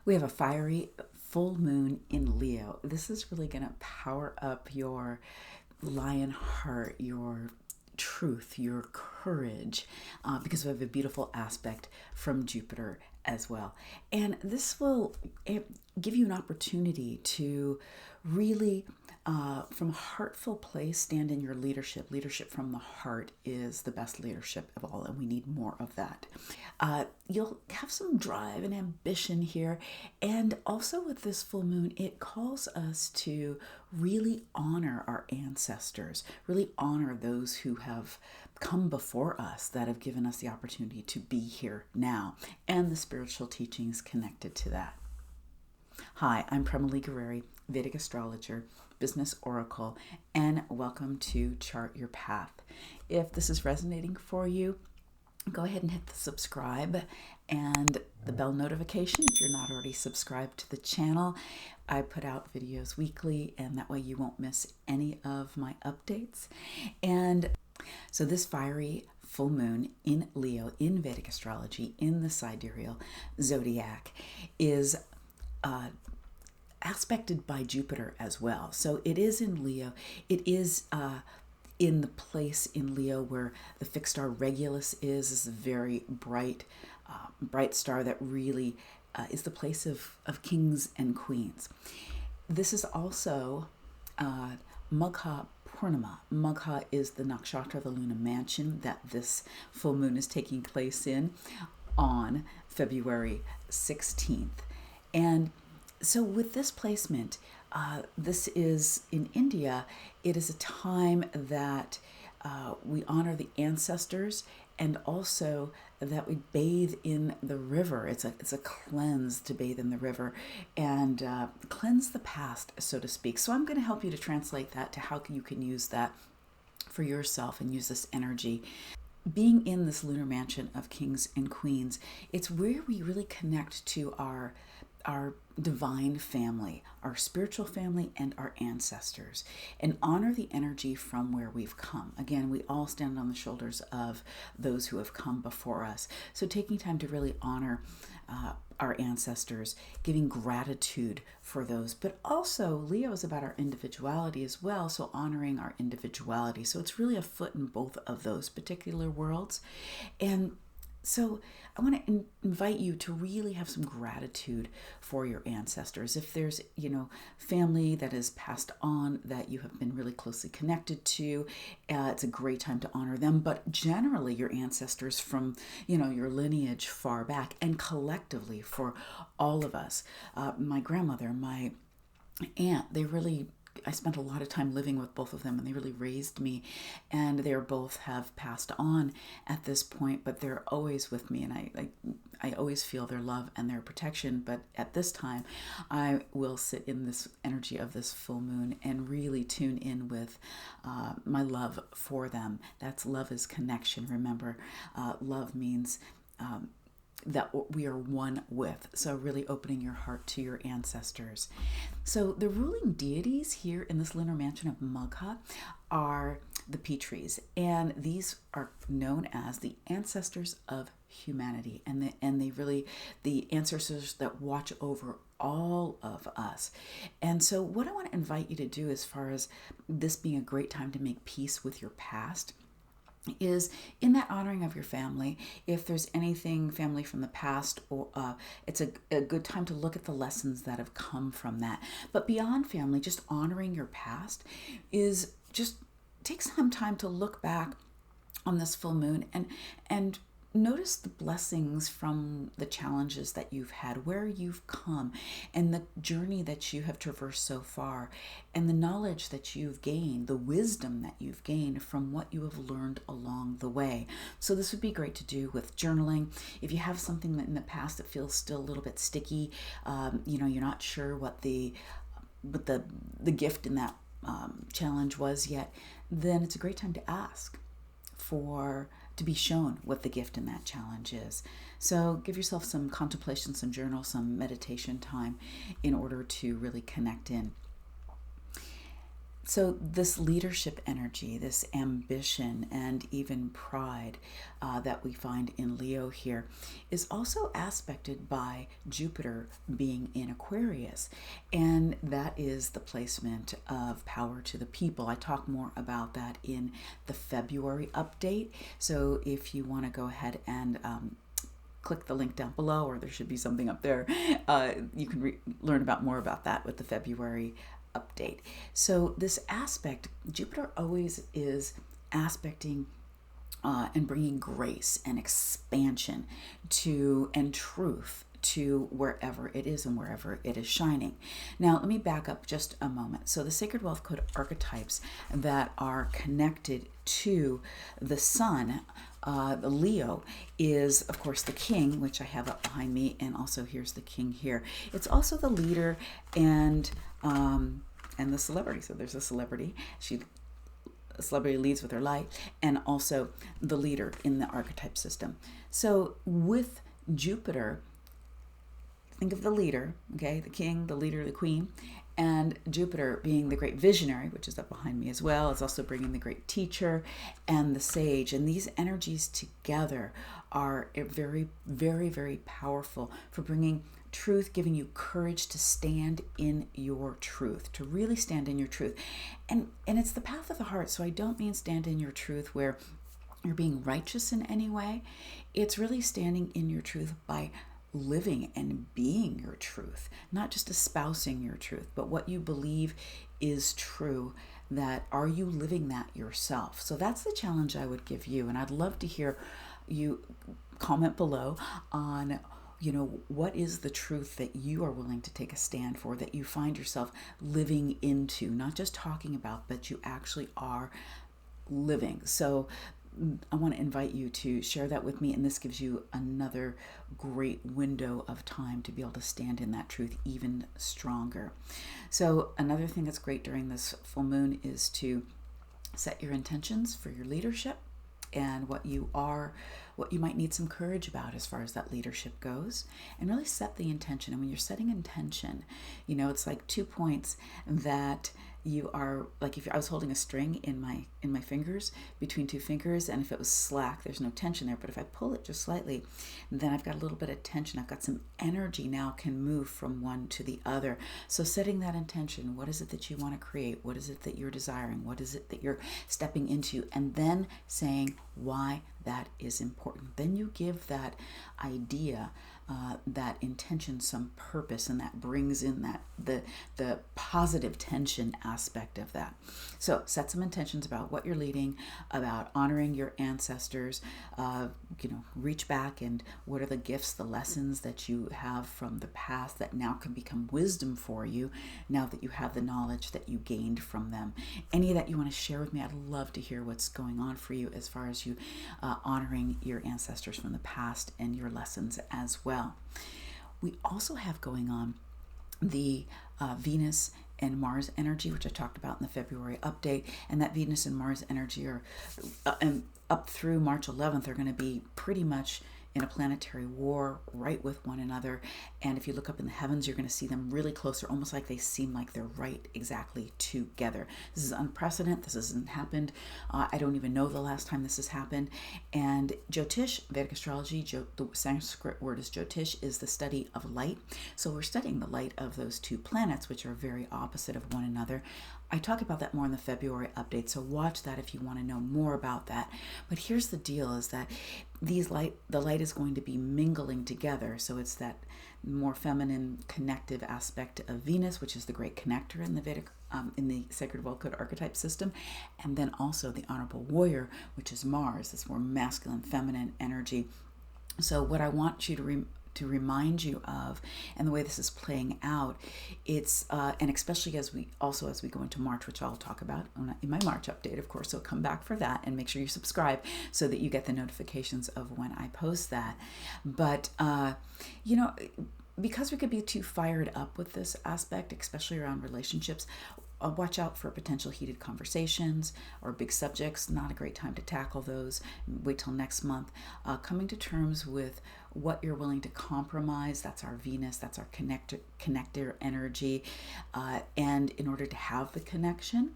We have a fiery full moon in Leo. This is really going to power up your lion heart, your truth, your courage, because we have a beautiful aspect from Jupiter as well. And this will give you an opportunity to really, from a heartful place, stand in your leadership. Leadership from the heart is the best leadership of all, and we need more of that. You'll have some drive and ambition here. And also with this full moon, it calls us to really honor our ancestors, really honor those who have come before us that have given us the opportunity to be here now, and the spiritual teachings connected to that. Hi, I'm Prema Gurreri, Vedic Astrologer, Business Oracle, and welcome to Chart Your Path. If this is resonating for you, go ahead and hit the subscribe and the bell notification if you're not already subscribed to the channel. I put out videos weekly, and that way you won't miss any of my updates. And so this fiery full moon in Leo, in Vedic astrology, in the sidereal zodiac, is aspected by Jupiter as well. So it is in Leo. It is in the place in Leo where the fixed star Regulus is a very bright star that really is the place of kings and queens. This is also Magha Purnima. Magha is the nakshatra, the Lunar Mansion, that this full moon is taking place in on February 16th. And so with this placement, this is in India. It is a time that we honor the ancestors, and also that we bathe in the river. It's a cleanse to bathe in the river and cleanse the past, so to speak. So I'm going to help you to translate that to how you can use that for yourself and use this energy. Being in this lunar mansion of kings and queens, it's where we really connect to our divine family, our spiritual family, and our ancestors, and honor the energy from where we've come. Again, we all stand on the shoulders of those who have come before us. So taking time to really honor our ancestors, giving gratitude for those. But also, Leo is about our individuality as well, so honoring our individuality. So it's really a foot in both of those particular worlds. And so I want to invite you to really have some gratitude for your ancestors. If there's, family that is passed on that you have been really closely connected to, it's a great time to honor them. But generally, your ancestors from, your lineage far back, and collectively for all of us. My grandmother, my aunt, I spent a lot of time living with both of them, and they really raised me, and they both have passed on at this point, but they're always with me, and I always feel their love and their protection. But at this time, I will sit in this energy of this full moon and really tune in with my love for them. That's love is connection. Remember, love means that we are one with. So really opening your heart to your ancestors. So the ruling deities here in this lunar mansion of Magha are the Petries, and these are known as the ancestors of humanity, and they really the ancestors that watch over all of us. And so what I want to invite you to do, as far as this being a great time to make peace with your past, is in that honoring of your family. If there's anything family from the past, or it's a good time to look at the lessons that have come from that. But beyond family, just honoring your past is just take some time to look back on this full moon and notice the blessings from the challenges that you've had, where you've come, and the journey that you have traversed so far, and the knowledge that you've gained, the wisdom that you've gained from what you have learned along the way. So this would be great to do with journaling. If you have something that in the past that feels still a little bit sticky, you're not sure what the gift in that challenge was yet, then it's a great time to ask to be shown what the gift in that challenge is. So give yourself some contemplation, some journal, some meditation time in order to really connect in. So this leadership energy, this ambition, and even pride that we find in Leo here is also aspected by Jupiter being in Aquarius. And that is the placement of power to the people. I talk more about that in the February update. So if you want to go ahead and click the link down below, or there should be something up there, you can learn about more about that with the February update. So this aspect, Jupiter always is aspecting and bringing grace and expansion to and truth to wherever it is and wherever it is shining. Now, let me back up just a moment. So the Sacred Wealth Code archetypes that are connected to the sun, the Leo, is of course the king, which I have up behind me, and also here's the king here. It's also the leader and the celebrity. So there's a celebrity. A celebrity leads with her light, and also the leader in the archetype system. So with Jupiter, think of the leader, okay, the king, the leader, the queen, and Jupiter being the great visionary, which is up behind me as well. It's also bringing the great teacher and the sage. And these energies together are very, very, very powerful for bringing truth, giving you courage to stand in your truth, to really stand in your truth. And it's the path of the heart. So I don't mean stand in your truth where you're being righteous in any way. It's really standing in your truth by living and being your truth, not just espousing your truth, but what you believe is true. That are you living that yourself? So that's the challenge I would give you. And I'd love to hear you comment below on, what is the truth that you are willing to take a stand for, that you find yourself living into, not just talking about, but you actually are living. So I want to invite you to share that with me, and this gives you another great window of time to be able to stand in that truth even stronger. So another thing that's great during this full moon is to set your intentions for your leadership and what you might need some courage about as far as that leadership goes, and really set the intention. And when you're setting intention, it's like 2 points that you are, like if I was holding a string in my fingers, between two fingers, and if it was slack, there's no tension there. But if I pull it just slightly, then I've got a little bit of tension. I've got some energy now, can move from one to the other. So setting that intention, what is it that you want to create? What is it that you're desiring? What is it that you're stepping into? And then saying why that is important. Then you give that idea, that intention, some purpose, and that brings in that the positive tension aspect of that. So set some intentions about what you're leading, about honoring your ancestors, reach back and what are the gifts, the lessons that you have from the past that now can become wisdom for you now that you have the knowledge that you gained from them. Any of that you want to share with me, I'd love to hear what's going on for you as far as you honoring your ancestors from the past and your lessons as well. We also have going on the Venus and Mars energy, which I talked about in the February update. And that Venus and Mars energy are up through March 11th are going to be pretty much in a planetary war right with one another. And if you look up in the heavens, you're going to see them really close. They're almost like they seem like they're right exactly together. This is unprecedented. This hasn't happened. I don't even know the last time this has happened. And Jyotish, Vedic Astrology, the Sanskrit word is Jyotish, is the study of light. So we're studying the light of those two planets, which are very opposite of one another. I talk about that more in the February update, so watch that if you want to know more about that. But here's the deal, is that the light is going to be mingling together. So it's that more feminine connective aspect of Venus, which is the great connector in the Vedic, in the Sacred Wealth Code archetype system, and then also the honorable warrior, which is Mars, this more masculine, feminine energy. So what I want you to remind you of, and the way this is playing out, it's and especially as we go into March, which I'll talk about in my March update, of course. So come back for that and make sure you subscribe so that you get the notifications of when I post that. But because we could be too fired up with this aspect, especially around relationships, watch out for potential heated conversations or big subjects. Not a great time to tackle those. Wait till next month. Coming to terms with what you're willing to compromise. That's our Venus, that's our connector energy. And in order to have the connection,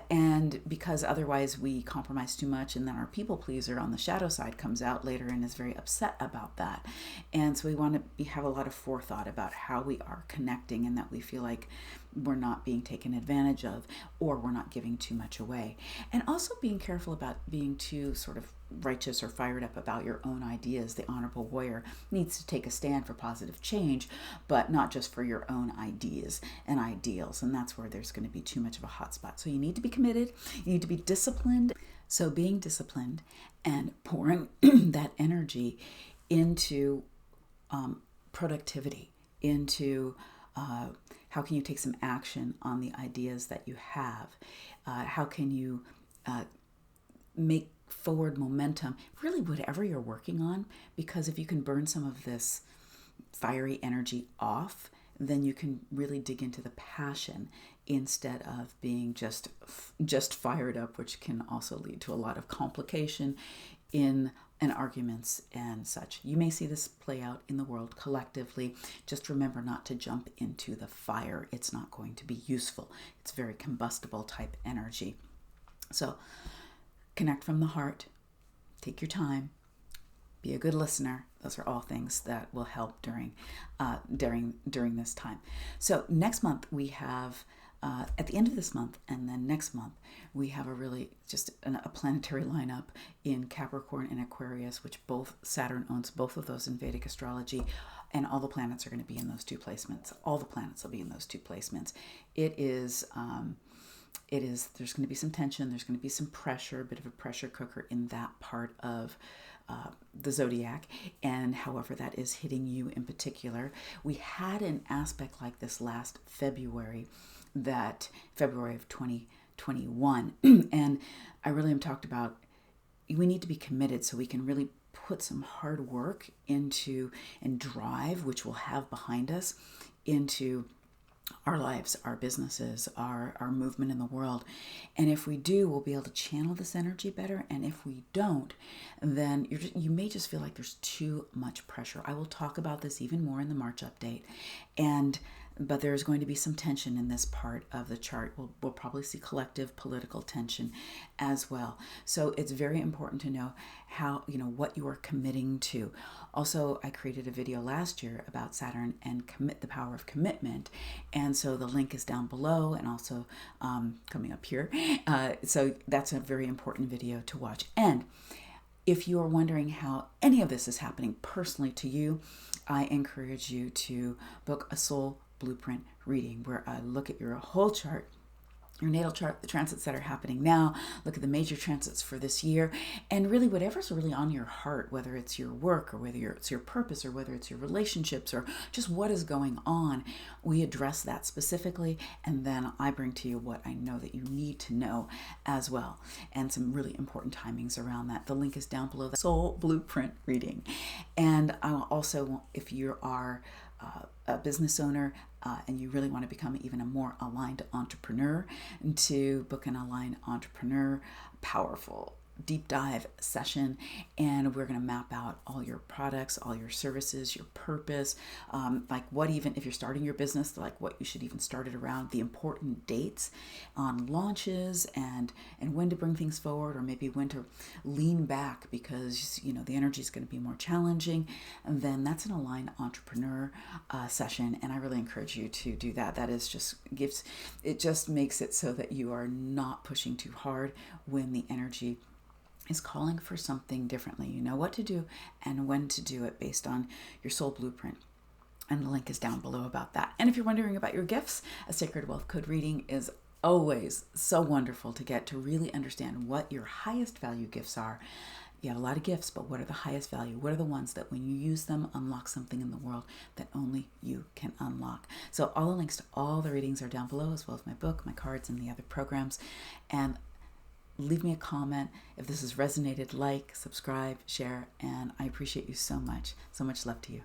and because otherwise we compromise too much, and then our people pleaser on the shadow side comes out later and is very upset about that. And so we want to have a lot of forethought about how we are connecting, and that we feel like we're not being taken advantage of, or we're not giving too much away. And also being careful about being too sort of righteous or fired up about your own ideas. The honorable warrior needs to take a stand for positive change, but not just for your own ideas and ideals. And that's where there's going to be too much of a hot spot. So you need to be committed. You need to be disciplined. So being disciplined and pouring that energy into productivity, into how can you take some action on the ideas that you have? How can you make forward momentum, really whatever you're working on, because if you can burn some of this fiery energy off, then you can really dig into the passion instead of being just fired up, which can also lead to a lot of complication in arguments and such. You may see this play out in the world collectively. Just remember not to jump into the fire. It's not going to be useful. It's very combustible type energy. So connect from the heart, take your time, be a good listener. Those are all things that will help during this time. So next month we have, at the end of this month and then next month, we have a really just a planetary lineup in Capricorn and Aquarius, which both Saturn owns both of those in Vedic astrology, and all the planets are going to be in those two placements. All the planets will be in those two placements. There's going to be some tension, there's going to be some pressure, a bit of a pressure cooker in that part of the zodiac, and however that is hitting you in particular. We had an aspect like this last February of 2021, and I really am talked about, we need to be committed so we can really put some hard work into and drive, which we'll have behind us, into our lives, our businesses, our movement in the world. And if we do, we'll be able to channel this energy better. And if we don't, then you may just feel like there's too much pressure. I will talk about this even more in the March update. But there's going to be some tension in this part of the chart. We'll probably see collective political tension as well. So it's very important to know what you are committing to. Also, I created a video last year about Saturn and the power of commitment. And so the link is down below and also coming up here. So that's a very important video to watch. And if you are wondering how any of this is happening personally to you, I encourage you to book a soul blueprint reading where I look at your whole chart, your natal chart, the transits that are happening now, look at the major transits for this year, and really whatever's really on your heart, whether it's your work or whether it's your purpose or whether it's your relationships or just what is going on, we address that specifically, and then I bring to you what I know that you need to know as well, and some really important timings around that. The link is down below, the soul blueprint reading. And also, if you are a business owner and you really want to become even a more aligned entrepreneur, to book an aligned entrepreneur powerful deep dive session, and we're going to map out all your products, all your services, your purpose, like what, even if you're starting your business, like what you should even start it around, the important dates on launches, and when to bring things forward, or maybe when to lean back because the energy is going to be more challenging. And then that's an aligned entrepreneur session, and I really encourage you to do that. That is just makes it so that you are not pushing too hard when the energy is calling for something differently. You know what to do and when to do it based on your soul blueprint. And the link is down below about that. And if you're wondering about your gifts, a Sacred Wealth Code reading is always so wonderful to get to really understand what your highest value gifts are. You have a lot of gifts, but what are the highest value? What are the ones that when you use them, unlock something in the world that only you can unlock? So all the links to all the readings are down below, as well as my book, my cards, and the other programs. And leave me a comment if this has resonated, like, subscribe, share, and I appreciate you so much. So much love to you.